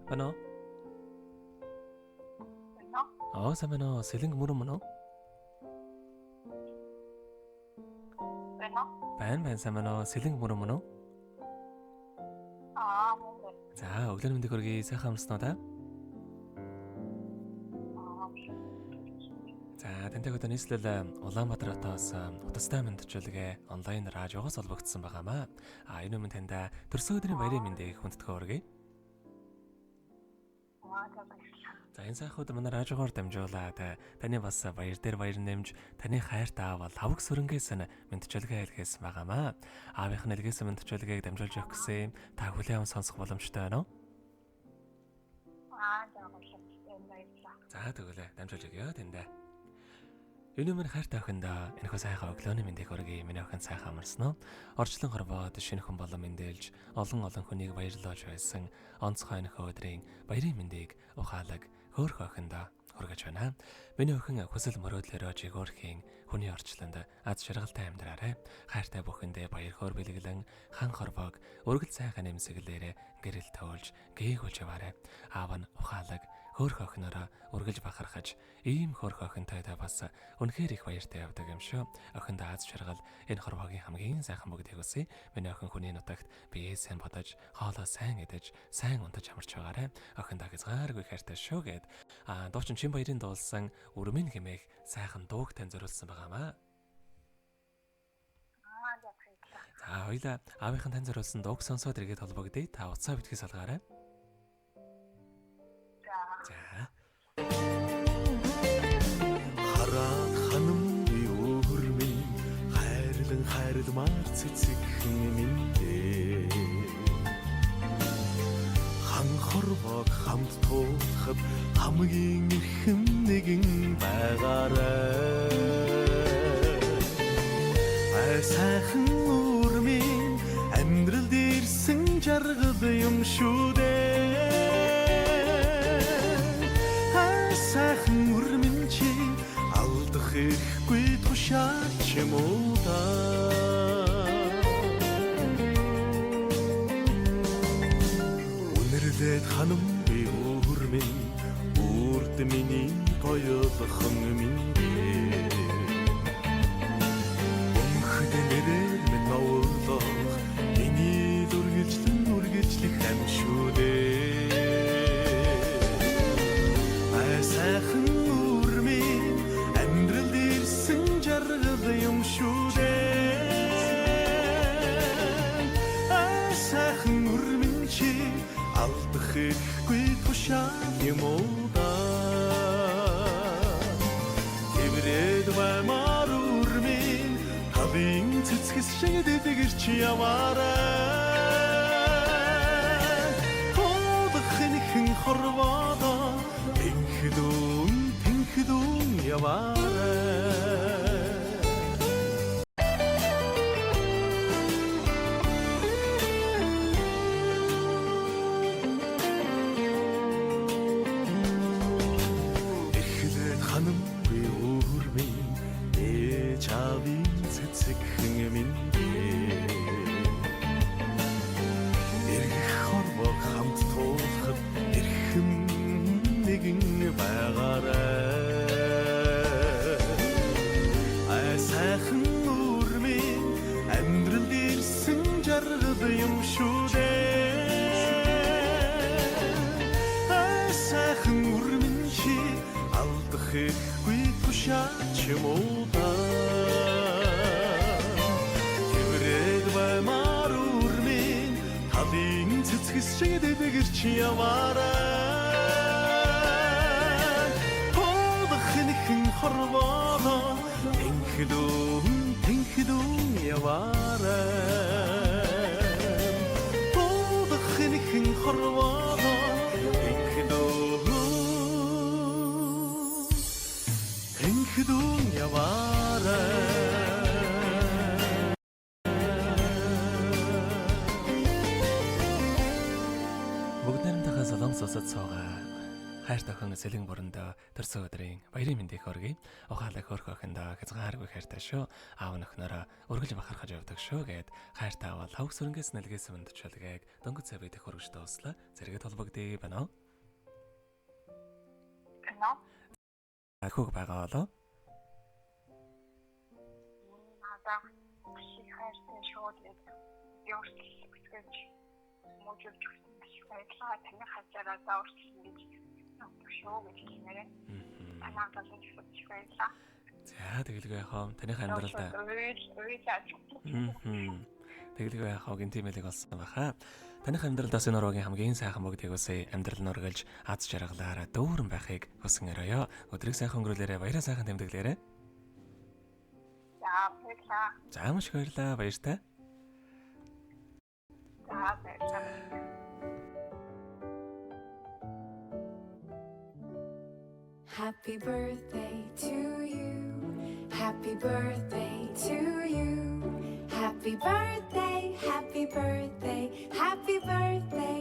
Байна уу? Сайн байна уу? Сэлэнг мөрөн мөн үү? Байна сайн байна уу? Сэлэнг мөрөн мөн үү? Мөн. За, өглөөний мэндийг хүргэе. Сайхан амарсан уу та? За, тэнтэйг одоо нийслэл Улаанбаатар хотоос утастай мэндчилгээ онлайн радиогоос олбогдсон байгаамаа. Энэ өмнө танд төрсөн өдрийн баярын мэндийг хүндэтгэн хүргэе. За, энэ сайхан өдөр манай радиогоор дамжуулаад таны бас баяр дээр баяр нэмж таны хайрт аавал хавг сүрэнгээс мэндчилгээ хэлгээсэн байгаамаа. Аавынх нь хэлгээсэн мэндчилгээг дамжуулж явах гэсэн та хүлээн аван сонсох боломжтой байна уу? За, тэгвэл дамжуулж өгье тэндэ. Энэ өмнө хайртай охиндоо энэхүү сайхан өглөөний мэндийг хүргэе. Миний охин сайхан амарсан уу? Орчлон хорвоод шинэ хүн болон мэндэлж олон хүнийг баярлуулж байсан онцгой энэхүү өдрийн баярын мэндийг ухаалаг хөөрхөн охиндоо хүргэж байна. Миний охин хүсэл мөрөөдлөөрөө жигөөрхийн хүний орчлонд аз жаргалтай амьдраарай. Хайртай бүхэндээ баяр хөөр бэлгэлэн хан хорвоог өргөл сайхан нэмсэглээрээ гэрэл тоолж гээгүүлж яваарай. Аав нь ухаалаг хөөрхөн охиноороо үргэлж бахархаж ийм хөөрхөн охинтой та бас үнэхээр их баяртай явдаг юм шүү. Охинд аз жаргал энэ хорвогийн хамгийн сайхан бүгдийг үсэ. Миний охин хүний нутагт бие сайн бодож, хоолоо сайн идэж, сайн унтаж амарч байгаарай. Охиндоо хязгааргүй хайртай шүү гэд дуучин чин баярын дуулсан өрмийн хэмээх сайхан дууг тань зориулсан байгаамаа. За, хоёлаа аавынхан тань зориулсан дууг сонсоод иргэд холбогдъё. Та утсаа битгий салгаарай. За. Хараад ханам би өрмийн хайрламар цэцэгхэн минь хан хорвоог хамт туулахад хамгийн эрхэм нэгэн байгаарай. Сайхан өрмийн амьдралд ирсэн жаргал юм шүү дээ. Сайхан өрмөн чи алдах ихгүй тушаач юм уу та. Үнэрлээд ханам би өрмөн үрд миний гоёлхон минь өмхд нэрээр минь новлох миний үргэлжлэх ам шүү дээ. Сайхан өрмийн амьдралд ирсэн жаргал юм шүү дээ. Сайхан өрмөн чи алдах ихгүй тушаал юм уу да. Эврээд баймар өрмийн хавийн цэцгэс шиг дэдгэрч яваарай. Хоолохын хорвоодоо Тэнхдүүн яваарай. Эхлээд ханам би өрмийн чавийн цэцэгхэн минь эргэх хорвоог хамт туулахад эрхэм нэгэн байгаарай. Сайхан өрмийн амьдралд ирсэн жаргал юм шүү дээ. Сайхан өрмөн чи алдах ихгүй тушаач юм уу та. Эврээд баймар өрмийн хавийн цэцгэс шиг дэдгэрч яваарай. Хорвоодоо тэнхдүүн яваарай. Бодохын хорвоодоо тэнхдүүн яваарай. Бүгд найрамдахаа солонгос улсад суугаа. хайртай охин сэлэн борондоо төрсөн өдрийн баярын мэндийг хүргэе. Ухаалаг хөрх охиндоо хязгааргүй хайртай шүү. Аав нөхнөрөө өргөж бахархаж явдаг шүү гэд хайртай авал хавх сүрэнгээс нэлгээс өмнө төчөлгээд дөнгөж цаврыг хөргөж дууслаа. Зэрэгэд холбогдъё байна уу? Ахуг байгаа болоо. Надаа чи хайртай шүү гэж явуулчихсан гэж модуль байдлаа таны хажаараа заурсан гэж шүү гэж хэлмээрээ. Анаатай хэлчих байлаа. За тэгэлгүй яхаа таних амьдралдаа. Тэгэлгүй яхаа гинтимэлэг болсон байхаа. Таних амьдралдаас энэ ургийн хамгийн сайхан бүгдийг үсээ амьдрал нь ургалж аз жаргалаараа дүүрэн байхыг хүсэн өрөөё. Өдрийг сайхан өнгөрүүлээрэ баяраа сайхан тэмдэглээрэ. За баярлаа. За маш их баярлаа баяртай. За баярлаа. Happy birthday to you. Happy birthday to you. Happy birthday, happy birthday, happy birthday